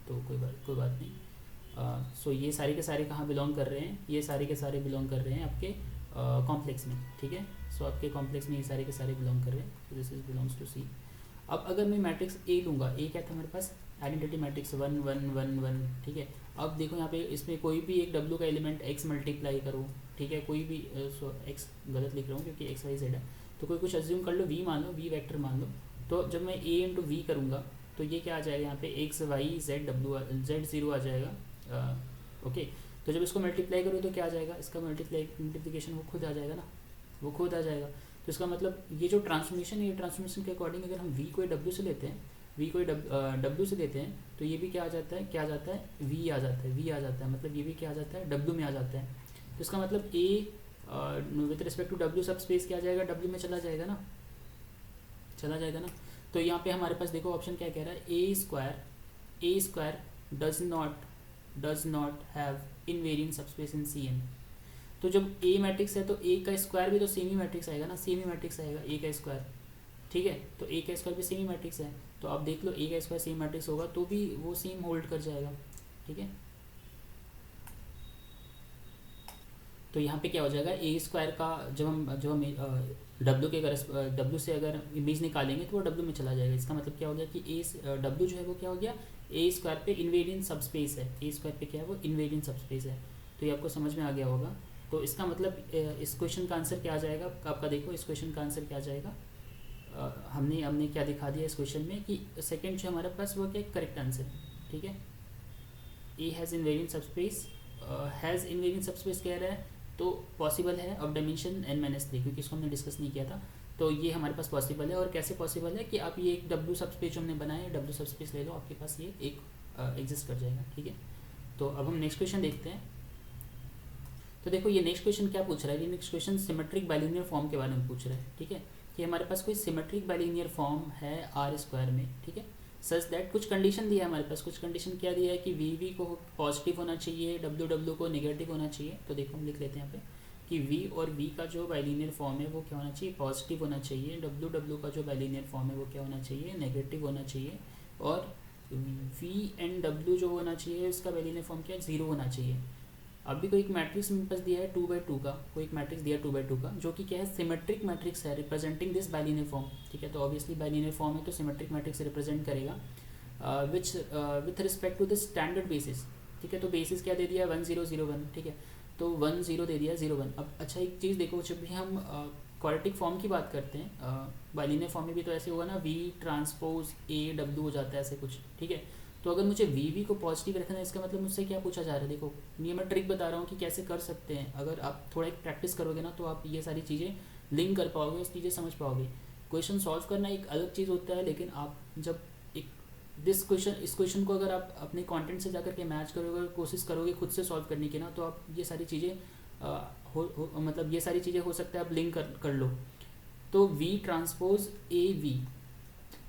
S1: तो कोई बात नहीं। सो ये सारे के सारे कहाँ बिलोंग कर रहे हैं, ये सारे के सारे बिलोंग कर रहे हैं आपके कॉम्प्लेक्स में। ठीक है, सो आपके कॉम्प्लेक्स में ये सारे के सारे बिलोंग कर रहे हैं, तो दिस इज बिलोंग्स टू सी। अब अगर मैं मैट्रिक्स ए लूँगा, ए क्या था हमारे पास, आइडेंटिटी मैट्रिक्स 1 1 1 1। ठीक है, अब देखो यहाँ पे इसमें कोई भी एक डब्ल्यू का एलिमेंट एक्स मल्टीप्लाई करो। ठीक है, कोई भी एक्स गलत लिख रहा हूँ क्योंकि एक्स वाई जेड है, तो कोई कुछ अज्यूम कर लो, वी मान लो, वी वेक्टर मान लो। तो जब मैं ए इंटू वी करूँगा तो ये क्या आ जाएगा, यहाँ पे एक्स वाई जेड जेड 0 आ जाएगा। ओके, तो जब इसको मल्टीप्लाई करो तो क्या आ जाएगा, इसका मल्टीप्लिकेशन वो खुद आ जाएगा ना, वो खुद आ जाएगा। तो इसका मतलब ये जो ट्रांसफॉर्मेशन है, ये ट्रांसफॉर्मेशन के अकॉर्डिंग अगर हम v को w से लेते हैं, v को w से लेते हैं, तो ये भी क्या आ जाता है, क्या आ जाता है, v आ जाता है, मतलब ये भी क्या आ जाता है, w में आ जाता है। तो इसका मतलब a with respect to w subspace क्या आ जाएगा, w में चला जाएगा ना। तो यहाँ पे हमारे पास देखो ऑप्शन क्या कह रहा है, A square does not have invariant subspace in C n. तो जब ए मैट्रिक्स है तो ए का स्क्वायर भी तो सेम ही मैट्रिक्स आएगा ना, सेम ही मैट्रिक्स आएगा ए का स्क्वायर। ठीक है, तो ए का स्क्वायर भी सेम ही मैट्रिक्स है, तो आप देख लो ए का स्क्वायर सेम मैट्रिक्स होगा तो भी वो सेम होल्ड कर जाएगा। ठीक है, तो यहाँ पे क्या हो जाएगा, ए स्क्वायर का जब हम डब्ल्यू से अगर इमेज निकालेंगे तो वो डब्ल्यू में चला जाएगा। इसका मतलब क्या हो गया कि ए डब्ल्यू जो है वो क्या हो गया, ए स्क्वायर पे इन्वेरिएंट सबस्पेस है, ए स्क्वायर पे क्या है वो इन्वेरिएंट सबस्पेस है। तो ये आपको समझ में आ गया होगा। तो इसका मतलब इस क्वेश्चन का आंसर क्या आ जाएगा आपका, देखो इस क्वेश्चन का आंसर क्या आ जाएगा, हमने क्या दिखा दिया इस क्वेश्चन में कि सेकंड जो हमारे पास वो क्या करेक्ट आंसर। ठीक है, ए हैज़ इन्वेरिएंट सबस्पेस कह रहा है, तो पॉसिबल है ऑफ डायमेंशन n-3, क्योंकि इसको हमने डिस्कस नहीं किया था। तो ये हमारे पास पॉसिबल है। और कैसे पॉसिबल है कि आप ये एक डब्ल्यू सब स्पेस जो हमने बनाया है, डब्ल्यू सब स्पेस ले लो, आपके पास ये एक एग्जिस्ट कर जाएगा। ठीक है, तो अब हम नेक्स्ट क्वेश्चन देखते हैं। तो देखो ये नेक्स्ट क्वेश्चन क्या पूछ रहा है, ये next question symmetric bilinear form के बारे में पूछ रहा है। ठीक है, कि हमारे पास कोई सिमेट्रिक बाइलिनियर फॉर्म है आर स्क्वायर में। ठीक है, सच दैट कुछ कंडीशन दिया है हमारे पास। कुछ कंडीशन क्या दिया है कि वी वी को पॉजिटिव होना चाहिए, डब्ल्यू डब्ल्यू को नेगेटिव होना चाहिए। तो देखो हम लिख लेते हैं यहाँ पे कि वी और वी का जो बाइलिनियर फॉर्म है वो क्या होना चाहिए, पॉजिटिव होना चाहिए। डब्ल्यू डब्ल्यू का जो बाइलिनियर फॉर्म है वो क्या होना चाहिए, नेगेटिव होना चाहिए। और वी एंड डब्ल्यू जो होना चाहिए उसका बाइलिनियर फॉर्म क्या है, जीरो होना चाहिए। अभी कोई एक मैट्रिक्स मेरे पास दिया है 2/2 का, कोई एक मैट्रिक्स दिया है 2/2 का, जो कि क्या है, सिमेट्रिक मैट्रिक्स है रिप्रेजेंटिंग दिस बाइलिनियर फॉर्म। ठीक है, तो ऑब्वियसली बाइलिनियर फॉर्म है तो सिमेट्रिक मैट्रिक्स रिप्रेजेंट करेगा which with respect to the standard basis. ठीक है, तो बेसिस क्या दे दिया, 1 0 0 1। ठीक है, तो 1 0 दे दिया, 0 1। अब अच्छा एक चीज़ देखो, जब भी हम क्वाड्रेटिक फॉर्म की बात करते हैं बाइलिनियर फॉर्म में भी तो ऐसे होगा ना, वी ट्रांसपोज ए डब्ल्यू हो जाता है ऐसे कुछ। ठीक है, तो अगर मुझे वी वी को पॉजिटिव रखना है, इसका मतलब मुझसे क्या पूछा जा रहा है। देखो ये मैं ट्रिक बता रहा हूँ कि कैसे कर सकते हैं। अगर आप थोड़ा एक प्रैक्टिस करोगे ना तो आप ये सारी चीज़ें लिंक कर पाओगे, उस चीज़ें समझ पाओगे। क्वेश्चन सॉल्व करना एक अलग चीज़ होता है, लेकिन आप जब एक इस क्वेश्चन को अगर आप अपने कंटेंट से जाकर के मैच करोगे, कोशिश करोगे खुद से सॉल्व करने की ना, तो आप ये सारी चीज़ें मतलब ये सारी चीज़ें हो सकता है आप लिंक कर लो। तो वी ट्रांसपोज ए वी,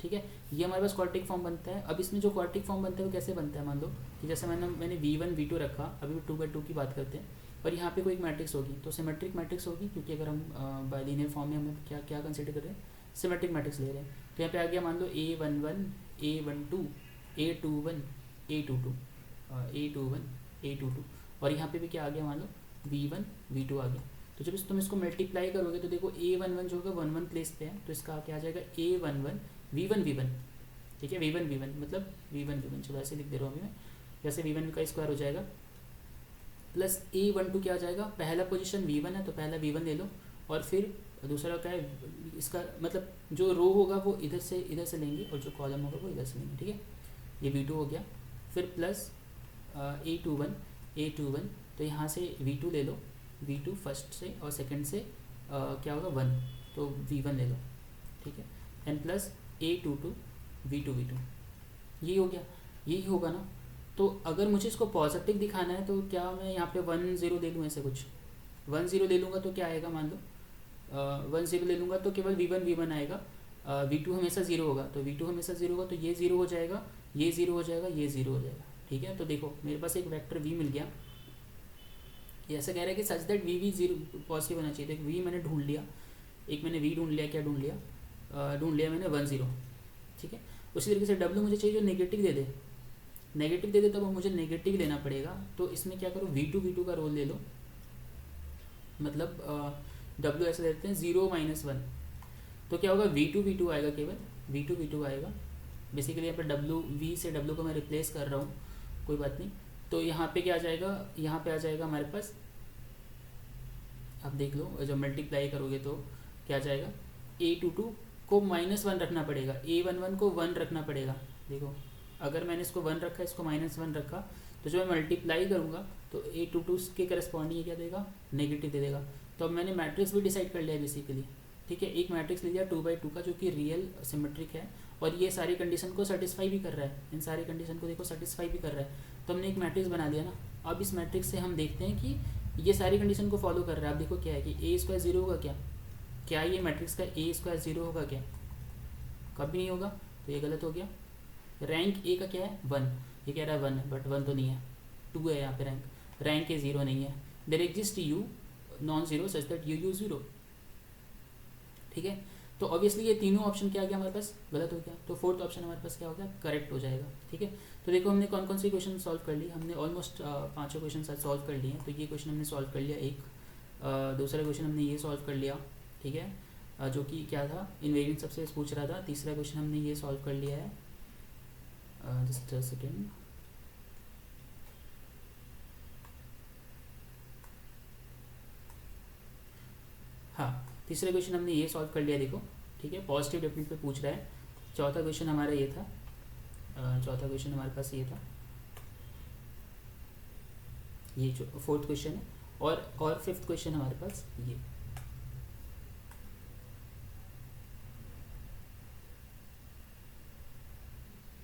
S1: ठीक है, ये हमारे पास क्वाड्रेटिक फॉर्म बनता है। अब इसमें जो क्वाड्रेटिक फॉर्म बनता है वो कैसे बनता है, मान लो कि जैसे मैंने v1 v2 रखा, अभी 2/2 की बात करते हैं, और यहाँ पे कोई एक मैट्रिक्स होगी तो सिमेट्रिक मैट्रिक्स होगी, क्योंकि अगर हम बाइलिनियर फॉर्म में हमें क्या क्या कंसिडर कर रहे हैं, सिमेट्रिक मैट्रिक्स ले रहे हैं। तो यहाँ पे आ गया मान लो a11 a12 a21 a22 a21 a22, और यहाँ पे भी क्या आ गया, मान लो v1 v2 आ गया। तो जब तुम इसको मल्टीप्लाई करोगे तो देखो a11 जो होगा 1 1 प्लेस पे है, तो इसका क्या आ जाएगा a11 v1 v1। ठीक है, v1 v1 मतलब v1 v1, चलो ऐसे लिख दे रहा हूँ अभी मैं, जैसे v1 का स्क्वायर हो जाएगा प्लस a12 क्या आ जाएगा, पहला पोजीशन v1 है तो पहला v1 ले लो, और फिर दूसरा क्या है, इसका मतलब जो रो होगा वो इधर से लेंगे और जो कॉलम होगा वो इधर से लेंगे। ठीक है, ये v2 हो गया, फिर प्लस a21 तो यहाँ से v2 ले लो, v2 फर्स्ट से और सेकंड से क्या होगा 1, तो v1 ले लो। ठीक है, एंड प्लस a22 v2 यही हो गया, यही होगा ना। तो अगर मुझे इसको पॉजिटिव दिखाना है तो क्या मैं यहाँ पे 1 0 ले लूँ, ऐसे कुछ 1 0 ले लूँगा तो क्या आएगा, मान लो 1 0 ले लूँगा तो केवल v1 आएगा, v2 हमेशा 0 होगा, तो v2 हमेशा 0 होगा, तो ये 0 हो जाएगा, ये 0 हो जाएगा, ये 0 हो जाएगा। ठीक है, तो देखो मेरे पास एक वेक्टर v मिल गया, ये ऐसा कह रहा है कि सच दैट v 0 पॉजिटिव होना चाहिए। तो v मैंने ढूंढ लिया, एक मैंने v ढूंढ लिया, क्या ढूंढ लिया मैंने 1 0। ठीक है, उसी तरीके से w मुझे चाहिए जो नेगेटिव दे दे, तब मुझे नेगेटिव लेना पड़ेगा। तो इसमें क्या करो, v2 का रोल ले लो, मतलब w ऐसे देते हैं 0 -1, तो क्या होगा v2 आएगा, केवल v2 आएगा। बेसिकली यहाँ पर v से w को मैं रिप्लेस कर रहा हूँ, कोई बात नहीं। तो यहाँ पे क्या आ जाएगा, यहाँ पे आ जाएगा हमारे पास, आप देख लो जब मल्टीप्लाई करोगे तो क्या आ जाएगा, a22 को -1 रखना पड़ेगा, a11 को 1 रखना पड़ेगा। देखो अगर मैंने इसको 1 रखा, इसको -1 रखा, तो जब मैं मल्टीप्लाई करूँगा तो a22 के करस्पॉन्डिंग क्या देगा, नेगेटिव दे देगा। तो अब मैंने मैट्रिक्स भी डिसाइड कर लिया बेसिकली। ठीक है, एक मैट्रिक्स ले लिया 2/2 का जो कि रियल सिमेट्रिक है, और ये सारी कंडीशन को सेटिस्फाई भी कर रहा है, इन सारी कंडीशन को देखो सेटिस्फाई भी कर रहा है। तो हमने एक मैट्रिक्स बना लिया ना। अब इस मैट्रिक्स से हम देखते हैं कि ये सारी कंडीशन को फॉलो कर रहा है। अब देखो क्या है कि a² 0 होगा, क्या ये मैट्रिक्स का a² 0 होगा क्या, कभी नहीं होगा, तो ये गलत हो गया। रैंक ए का क्या है 1, ये कह रहा है 1 है, बट 1 तो नहीं है, 2 है यहाँ पे रैंक ए 0 नहीं है। There exist u non zero such that u 0। ठीक है, तो ऑब्वियसली ये तीनों ऑप्शन क्या आ गया हमारे पास, गलत हो गया, तो फोर्थ ऑप्शन हमारे पास क्या हो गया, करेक्ट हो जाएगा। ठीक है, तो देखो हमने कौन कौन सी क्वेश्चन सॉल्व कर ली, हमने ऑलमोस्ट 5 क्वेश्चन शायद सॉल्व कर लिए हैं। तो ये क्वेश्चन हमने सॉल्व कर लिया एक, दूसरा क्वेश्चन हमने ये सॉल्व कर लिया, ठीक है, जो कि क्या था, इन्वेरिएंट सबसेट्स पूछ रहा था। तीसरा क्वेश्चन हमने ये सॉल्व कर लिया है, जस्ट अ सेकेंड, हाँ तीसरा क्वेश्चन हमने ये सॉल्व कर लिया, देखो ठीक है, पॉजिटिव डेफिनेट पे पूछ रहा है। चौथा क्वेश्चन हमारा ये था, चौथा क्वेश्चन हमारे पास ये था, ये जो फोर्थ क्वेश्चन है, और फिफ्थ क्वेश्चन हमारे पास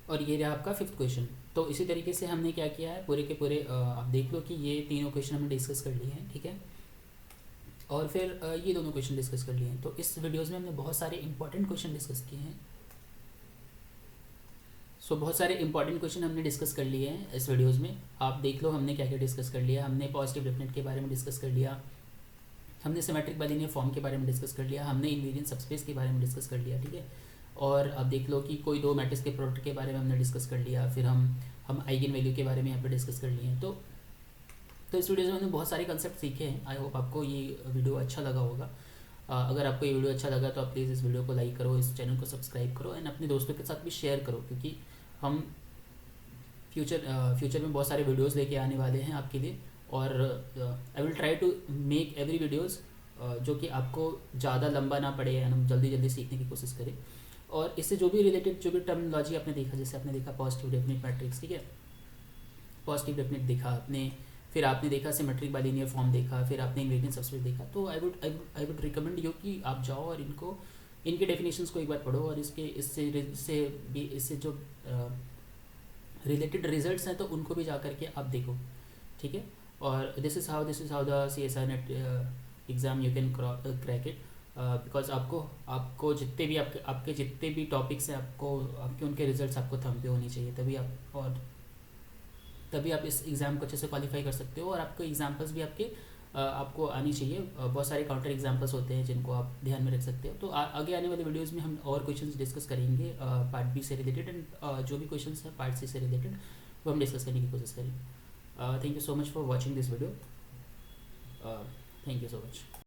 S1: और ये रहा आपका फिफ्थ क्वेश्चन। तो इसी तरीके से हमने क्या किया है, पूरे के पूरे आप देख लो कि ये तीनों क्वेश्चन हमने डिस्कस कर लिए हैं, ठीक है। और फिर ये दोनों क्वेश्चन डिस्कस कर लिए हैं। तो इस वीडियोज़ में हमने बहुत सारे इंपॉर्टेंट क्वेश्चन डिस्कस किए हैं। बहुत सारे इंपॉर्टेंट क्वेश्चन हमने डिस्कस कर लिए हैं इस वीडियोज़ में। आप देख लो हमने क्या क्या डिस्कस कर लिया। हमने पॉजिटिव डेफिनेट के बारे में डिस्कस कर लिया, हमने सिमेट्रिक बाइलिनियर फॉर्म के बारे में डिस्कस कर लिया, हमने इनवेरिएंट सबस्पेस के बारे में डिस्कस कर लिया, ठीक है। और अब देख लो कि कोई दो मैट्रिक्स के प्रोडक्ट के बारे में हमने डिस्कस कर लिया। फिर हम आइगन वैल्यू के बारे में यहाँ पे डिस्कस कर लिए हैं। तो इस वीडियो में हमने बहुत सारे कंसेप्ट सीखे हैं। आई होप आपको ये वीडियो अच्छा लगा होगा। अगर आपको ये वीडियो अच्छा लगा तो आप प्लीज़ इस वीडियो को लाइक करो, इस चैनल को सब्सक्राइब करो एंड अपने दोस्तों के साथ भी शेयर करो, क्योंकि हम फ्यूचर में बहुत सारे वीडियोस लेके आने वाले हैं आपके लिए। और I will try to make every videos जो कि आपको ज़्यादा लंबा ना पड़े एंड हम जल्दी जल्दी सीखने की कोशिश करें। और इससे जो भी रिलेटेड जो भी टर्मिनोलॉजी आपने देखा, जैसे आपने देखा पॉजिटिव डेफिनेट मैट्रिक्स, ठीक है, पॉजिटिव डेफिनेट देखा आपने, फिर आपने देखा सिमेट्रिक बाइलिनियर फॉर्म देखा, फिर आपने इनवेरिएंट सबस्पेस देखा। तो आई वुड रिकमेंड यू कि आप जाओ और इनके डेफिनेशंस को एक बार पढ़ो और इससे जो रिलेटेड रिजल्ट्स हैं तो उनको भी जा करके आप देखो, ठीक है। और this is how the CSIR net exam you can crack it, because आपको जितने भी आपके जितने भी टॉपिक्स हैं आपके उनके रिजल्ट्स आपको थंब पे होनी चाहिए, तभी आप इस एग्ज़ाम को अच्छे से क्वालिफाई कर सकते हो। और आपको एग्जाम्पल्स भी आपको आनी चाहिए। बहुत सारे काउंटर एग्जाम्पल्स होते हैं जिनको आप ध्यान में रख सकते हो। तो आगे आने वाले वीडियोस में हम और क्वेश्चंस डिस्कस करेंगे पार्ट बी से रिलेटेड, एंड जो भी क्वेश्चंस हैं पार्ट सी से रिलेटेड वो हम डिस्कस करने की कोशिश करेंगे। Thank you so much for watching this video. Thank you so much.